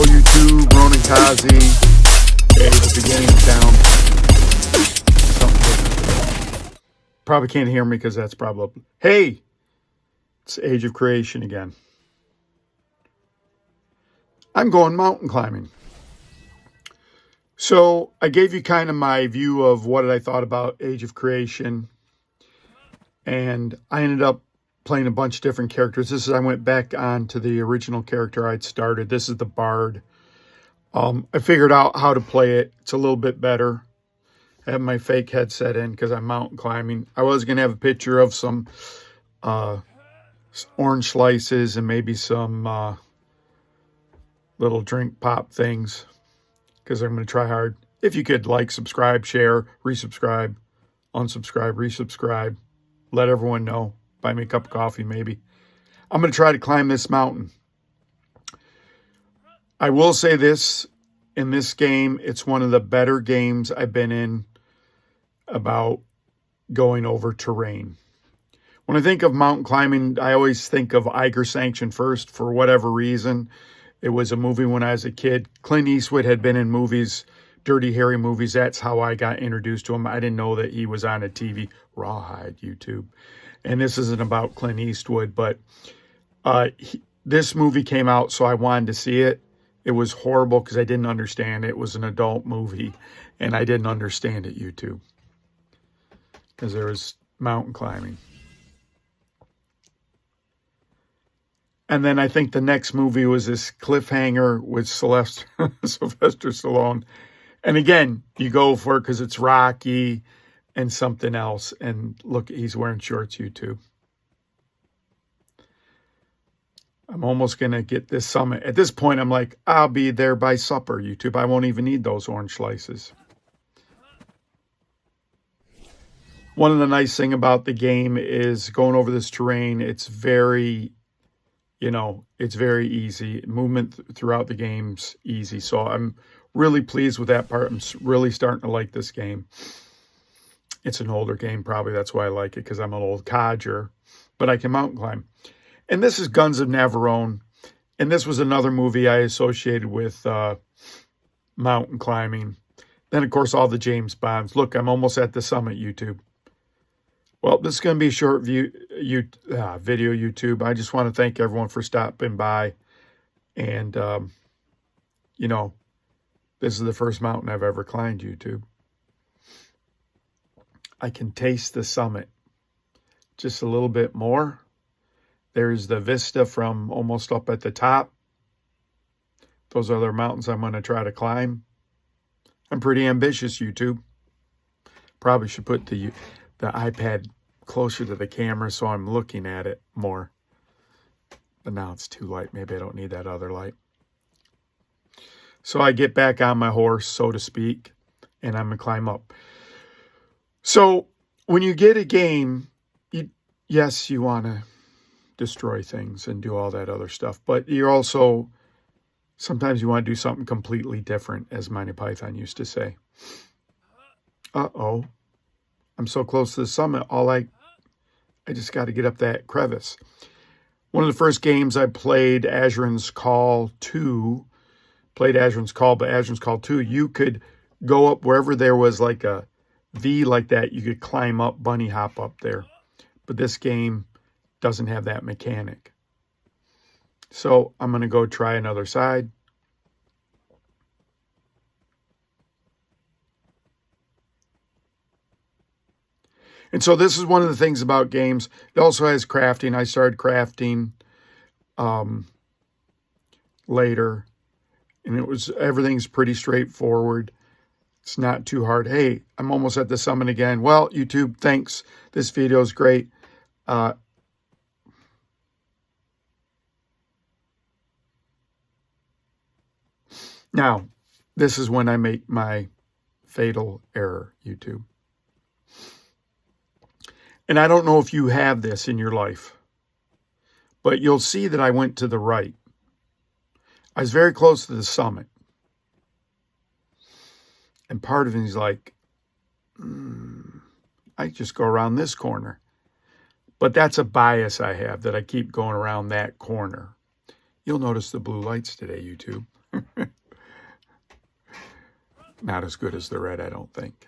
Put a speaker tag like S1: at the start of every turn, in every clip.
S1: Hello YouTube, Ronin Kaze. Okay, the beginning's down. Something. Probably can't hear me because that's probably... Hey! It's Age of Creation again. I'm going mountain climbing. So I gave you kind of my view of what I thought about Age of Creation. And I ended up playing a bunch of different characters. I went back on to the original character I'd started. This is the Bard. I figured out how to play it. It's a little bit better. I have my fake headset in because I'm mountain climbing. I was going to have a picture of some orange slices and maybe some little drink pop things because I'm going to try hard. If you could like, subscribe, share, resubscribe, unsubscribe, resubscribe, let everyone know. Buy me a cup of coffee, maybe. I'm going to try to climb this mountain. I will say this, in this game, it's one of the better games I've been in about going over terrain. When I think of mountain climbing, I always think of Eiger Sanction first for whatever reason. It was a movie when I was a kid. Clint Eastwood had been in movies, Dirty Harry movies. That's how I got introduced to him. I didn't know that he was on a TV, Rawhide, YouTube. And this isn't about Clint Eastwood, but this movie came out, so I wanted to see it. It was horrible because I didn't understand it. It was an adult movie, and I didn't understand it, YouTube, because there was mountain climbing. And then I think the next movie was this cliffhanger with Sylvester Stallone. And again, you go for it because it's Rocky and something else. And look, he's wearing shorts, YouTube. I'm almost going to get this summit. At this point, I'm like, I'll be there by supper, YouTube. I won't even need those orange slices. One of the nice things about the game is going over this terrain. It's very, it's very easy. Movement throughout the game's easy. So I'm really pleased with that part. I'm really starting to like this game. It's an older game, probably. That's why I like it, because I'm an old codger. But I can mountain climb. And this is Guns of Navarone. And this was another movie I associated with mountain climbing. Then, of course, all the James Bonds. Look, I'm almost at the summit, YouTube. Well, this is going to be a short video, YouTube. I just want to thank everyone for stopping by. And, this is the first mountain I've ever climbed, YouTube. I can taste the summit just a little bit more. There's the vista from almost up at the top. Those are the mountains I'm going to try to climb. I'm pretty ambitious, YouTube. Probably should put the iPad closer to the camera so I'm looking at it more. But now it's too light. Maybe I don't need that other light. So I get back on my horse, so to speak, and I'm going to climb up. So when you get a game, yes, you want to destroy things and do all that other stuff. But you're also, sometimes you want to do something completely different, as Monty Python used to say. Uh-oh. I'm so close to the summit. I just got to get up that crevice. One of the first games I played, Azran's Call 2, but Azran's Call 2, you could go up wherever there was like a V like that. You could climb up, bunny hop up there. But this game doesn't have that mechanic. So I'm going to go try another side. And so this is one of the things about games. It also has crafting. I started crafting later. And everything's pretty straightforward. It's not too hard. Hey, I'm almost at the summit again. Well, YouTube, thanks. This video is great. Now, this is when I make my fatal error, YouTube. And I don't know if you have this in your life, but you'll see that I went to the right. I was very close to the summit. And part of me is like, I just go around this corner. But that's a bias I have, that I keep going around that corner. You'll notice the blue lights today, YouTube. Not as good as the red, I don't think.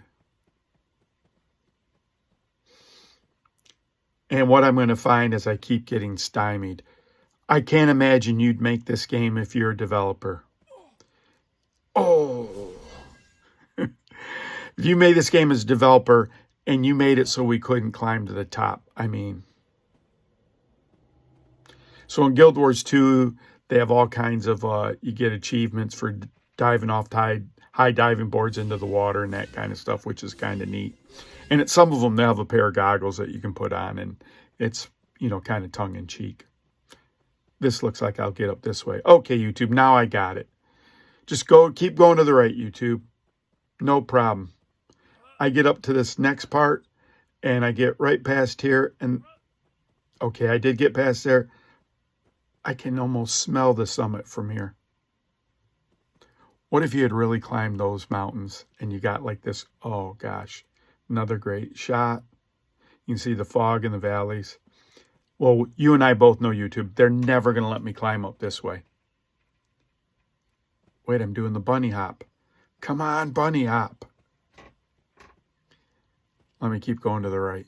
S1: And what I'm going to find is I keep getting stymied. I can't imagine you'd make this game if you're a developer. Oh. If you made this game as a developer and you made it so we couldn't climb to the top, I mean. So in Guild Wars 2, they have all kinds of, you get achievements for diving off high diving boards into the water and that kind of stuff, which is kind of neat. And at some of them, they have a pair of goggles that you can put on, and it's, you know, kind of tongue-in-cheek. This looks like I'll get up this way. Okay, YouTube, now I got it. Just keep going to the right, YouTube. No problem. I get up to this next part, and I get right past here, and okay, I did get past there. I can almost smell the summit from here. What if you had really climbed those mountains, and you got like this, oh gosh, another great shot. You can see the fog in the valleys. Well, you and I both know YouTube. They're never going to let me climb up this way. Wait, I'm doing the bunny hop. Come on, bunny hop. Let me keep going to the right.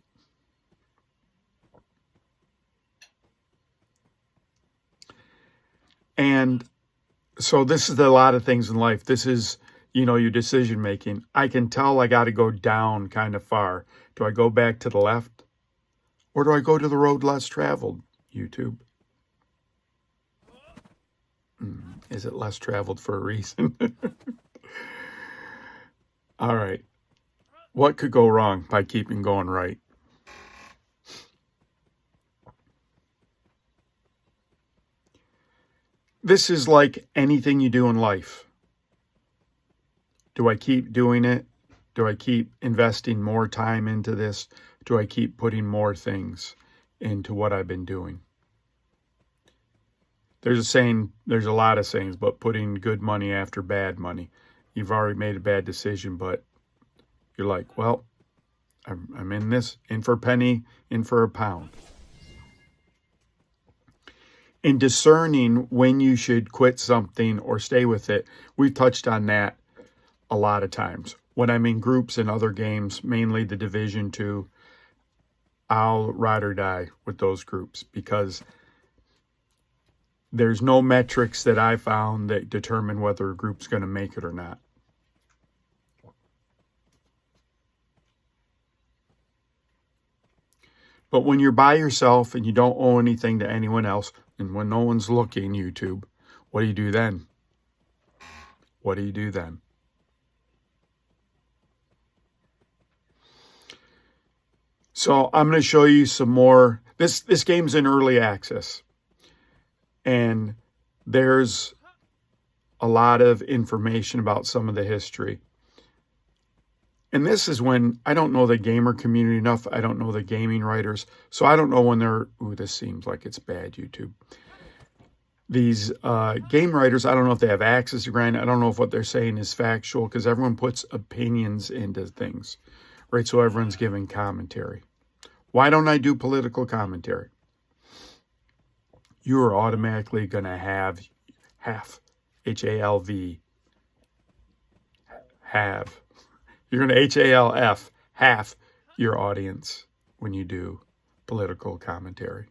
S1: And so this is a lot of things in life. This is, you know, your decision making. I can tell I got to go down kind of far. Do I go back to the left? Or do I go to the road less traveled, YouTube? Is it less traveled for a reason? All right. What could go wrong by keeping going right? This is like anything you do in life. Do I keep doing it? Do I keep investing more time into this? Do I keep putting more things into what I've been doing? There's a saying, there's a lot of sayings, but putting good money after bad money. You've already made a bad decision, but you're like, well, I'm in this, in for a penny, in for a pound. In discerning when you should quit something or stay with it, we've touched on that a lot of times. When I'm in groups and other games, mainly the Division 2, I'll ride or die with those groups because there's no metrics that I found that determine whether a group's going to make it or not. But when you're by yourself and you don't owe anything to anyone else, and when no one's looking, YouTube, what do you do then? What do you do then? So I'm going to show you some more. This game's in early access. And there's a lot of information about some of the history. And this is when I don't know the gamer community enough. I don't know the gaming writers. So I don't know when they're, ooh, this seems like it's bad, YouTube. These game writers, I don't know if they have access to grind. I don't know if what they're saying is factual because everyone puts opinions into things, right? So everyone's giving commentary. Why don't I do political commentary? You are automatically going to have half, H-A-L-V, have. You're going to H-A-L-F, half your audience when you do political commentary.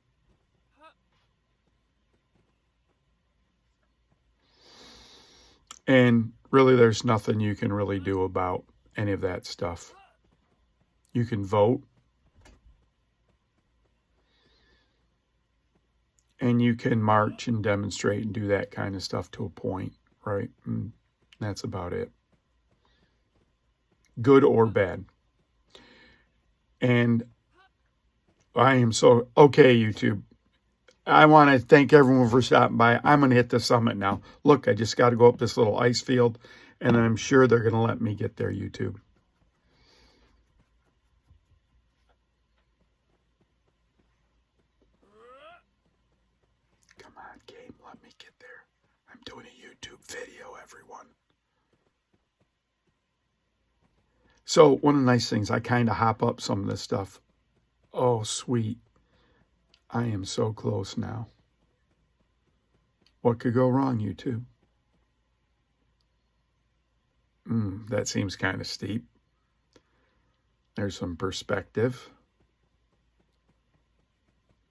S1: And really, there's nothing you can really do about any of that stuff. You can vote. And you can march and demonstrate and do that kind of stuff to a point, right? And that's about it. Good or bad. And I am so, okay, YouTube. I want to thank everyone for stopping by. I'm going to hit the summit now. Look, I just got to go up this little ice field, and I'm sure they're going to let me get there, YouTube. Come on, game, let me get there. I'm doing a YouTube video, everyone. So one of the nice things, I kind of hop up some of this stuff. Oh, sweet. I am so close now. What could go wrong, YouTube? That seems kind of steep. There's some perspective.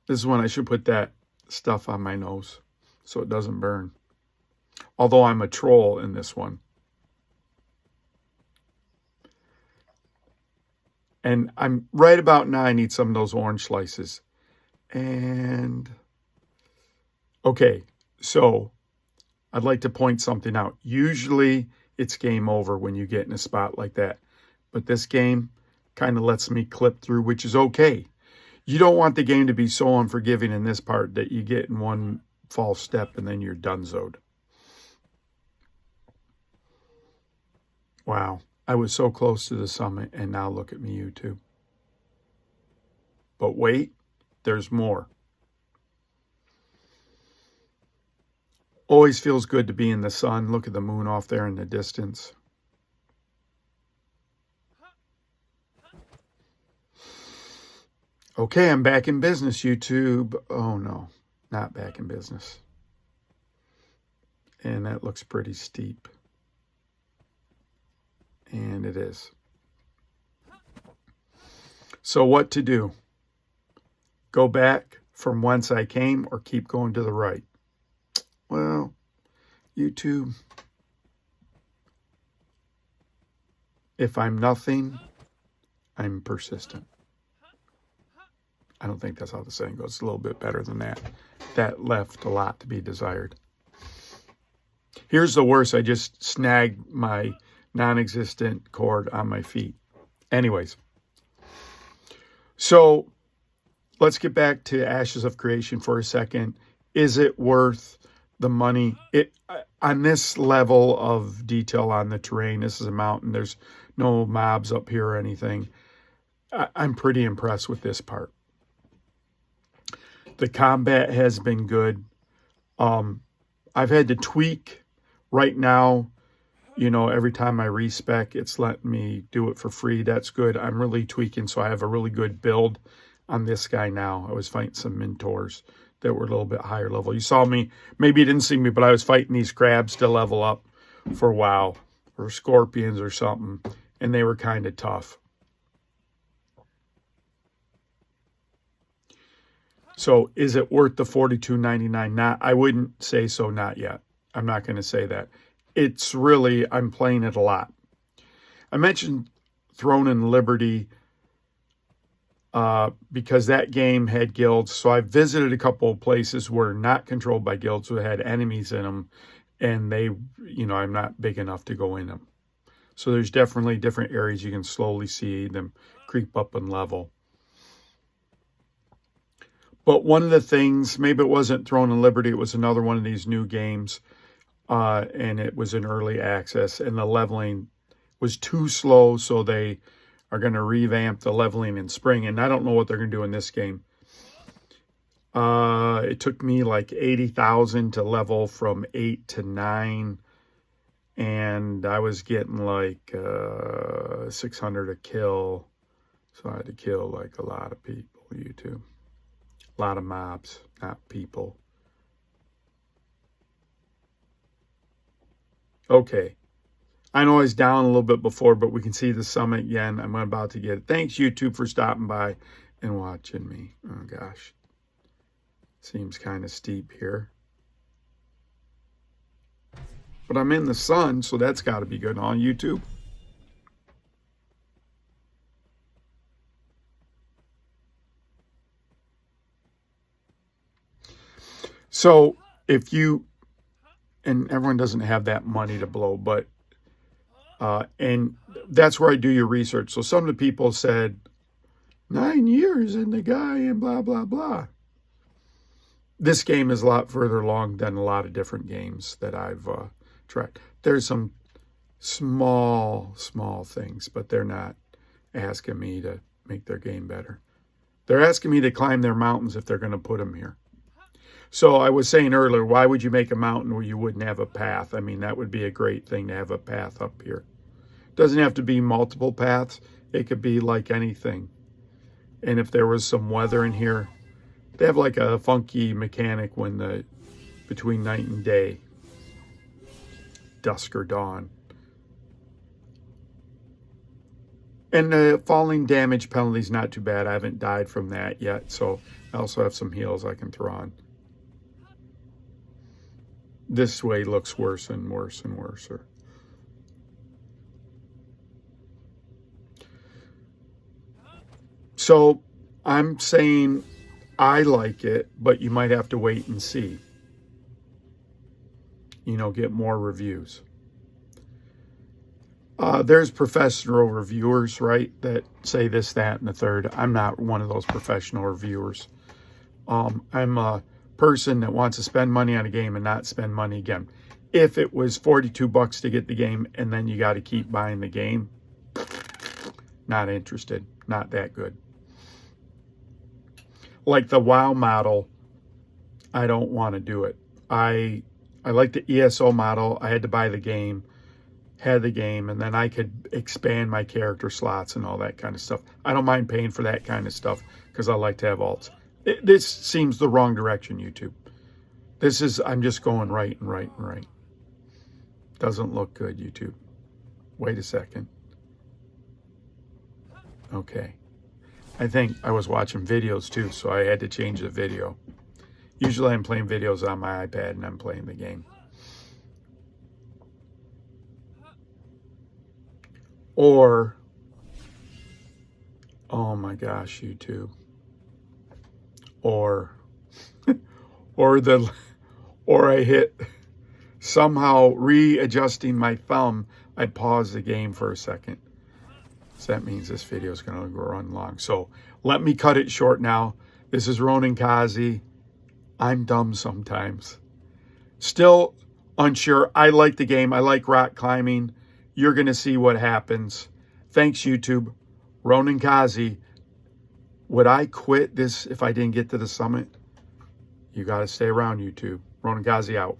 S1: This is when I should put that stuff on my nose so it doesn't burn. Although I'm a troll in this one. And I'm right about now, I need some of those orange slices. And, okay, so I'd like to point something out. Usually it's game over when you get in a spot like that. But this game kind of lets me clip through, which is okay. You don't want the game to be so unforgiving in this part that you get in one false step and then you're donezoed. Wow, I was so close to the summit, and now look at me, YouTube. But wait, there's more. Always feels good to be in the sun. Look at the moon off there in the distance. Okay, I'm back in business, YouTube. Oh no, not back in business. And that looks pretty steep. And it is. So what to do? Go back from whence I came or keep going to the right? Well, YouTube, if I'm nothing, I'm persistent. I don't think that's how the saying goes. It's a little bit better than that. That left a lot to be desired. Here's the worst. I just snagged my non-existent cord on my feet. Anyways, so let's get back to Ashes of Creation for a second. Is it worth the money? On this level of detail on the terrain, this is a mountain. There's no mobs up here or anything. I'm pretty impressed with this part. The combat has been good. I've had to tweak right now. You know, every time I respec, it's letting me do it for free. That's good. I'm really tweaking, so I have a really good build on this guy now. I was fighting some mentors that were a little bit higher level. You saw me, maybe you didn't see me, but I was fighting these crabs to level up for WoW, or scorpions or something, and they were kind of tough. So is it worth the $42.99? Not, I wouldn't say so, not yet. I'm not going to say that. It's really, I'm playing it a lot. I mentioned Throne and Liberty because that game had guilds. So I visited a couple of places where not controlled by guilds, who had enemies in them, and they, you know, I'm not big enough to go in them. So there's definitely different areas you can slowly see them creep up and level. But one of the things, maybe it wasn't Throne and Liberty, it was another one of these new games, and it was in early access, and the leveling was too slow, so they are going to revamp the leveling in spring, and I don't know what they're going to do in this game. It took me like 80,000 to level from 8 to 9, and I was getting like 600 a kill, so I had to kill like a lot of people, YouTube. A lot of mobs, not people. Okay. I know I was down a little bit before, but we can see the summit again. I'm about to get it. Thanks, YouTube, for stopping by and watching me. Oh, gosh. Seems kind of steep here. But I'm in the sun, so that's got to be good on YouTube. So if you, and everyone doesn't have that money to blow, but, and that's where I do your research. So some of the people said 9 years and the guy and blah, blah, blah. This game is a lot further along than a lot of different games that I've tried. There's some small things, but they're not asking me to make their game better. They're asking me to climb their mountains if they're going to put them here. So I was saying earlier, why would you make a mountain where you wouldn't have a path? I mean, that would be a great thing to have a path up here. It doesn't have to be multiple paths. It could be like anything. And if there was some weather in here, they have like a funky mechanic when between night and day, dusk or dawn. And the falling damage penalty is not too bad. I haven't died from that yet, so I also have some heals I can throw on. This way looks worse and worse and worse. So I'm saying I like it, but you might have to wait and see. You know, get more reviews. There's professional reviewers, right, that say this, that, and the third. I'm not one of those professional reviewers. I'm a person that wants to spend money on a game and not spend money again. If it was $42 to get the game and then you got to keep buying the game, not interested. Not that good. Like the WoW model, I don't want to do it. I like the ESO model. I had to buy the game, had the game, and then I could expand my character slots and all that kind of stuff. I don't mind paying for that kind of stuff because I like to have alts. This seems the wrong direction, YouTube. I'm just going right and right and right. Doesn't look good, YouTube. Wait a second. Okay. I think I was watching videos too, so I had to change the video. Usually I'm playing videos on my iPad and I'm playing the game. Or, oh my gosh, YouTube. Or I hit, somehow readjusting my thumb, I paused the game for a second. So that means this video is going to run long. So let me cut it short now. This is Ronin Kaze. I'm dumb sometimes. Still unsure. I like the game. I like rock climbing. You're going to see what happens. Thanks, YouTube. Ronin Kaze. Would I quit this if I didn't get to the summit? You got to stay around, YouTube. Ronin Kaze out.